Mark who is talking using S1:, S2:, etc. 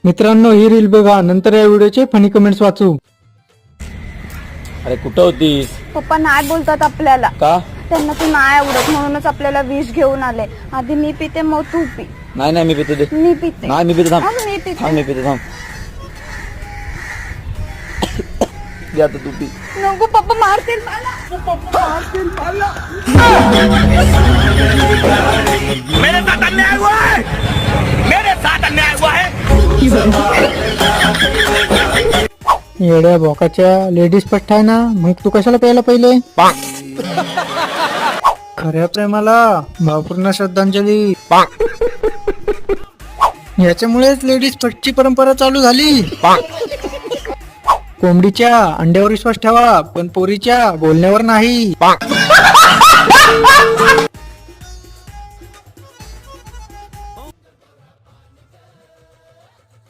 S1: मित्रांनो, ही रील बघा, नंतर या व्हिडिओचे फनी कमेंट्स वाचू.
S2: अरे कुठं होतीस?
S3: पप्पा नाही बोलतात आपल्याला.
S2: का?
S3: त्यांना तू नाही आवडत म्हणूनच आपल्याला विष घेऊन आले. आधी मी पिते मग तू पी.
S2: नाही मी पितो दे.
S3: मी पिते.
S2: नाही मी पितो थांब.
S3: मी पिते.
S2: थांब मी पितो थांब. दे आता तू पी.
S3: नको पप्पा मारतील मला.
S4: मेरे साथ अन्याय हुआ है, मेरे साथ अन्याय हुआ है.
S1: येड्या बोकाच्या, लेडीज पट्टा आहे ना, मग तू कशाला प्यायला पहिले? खऱ्या प्रेमाला भावपूर्ण श्रद्धांजली. याच्यामुळेच लेडीज फटची परंपरा चालू झाली. कोंबडीच्या अंड्यावर विश्वास ठेवा, पण पोरीच्या बोलण्यावर नाही.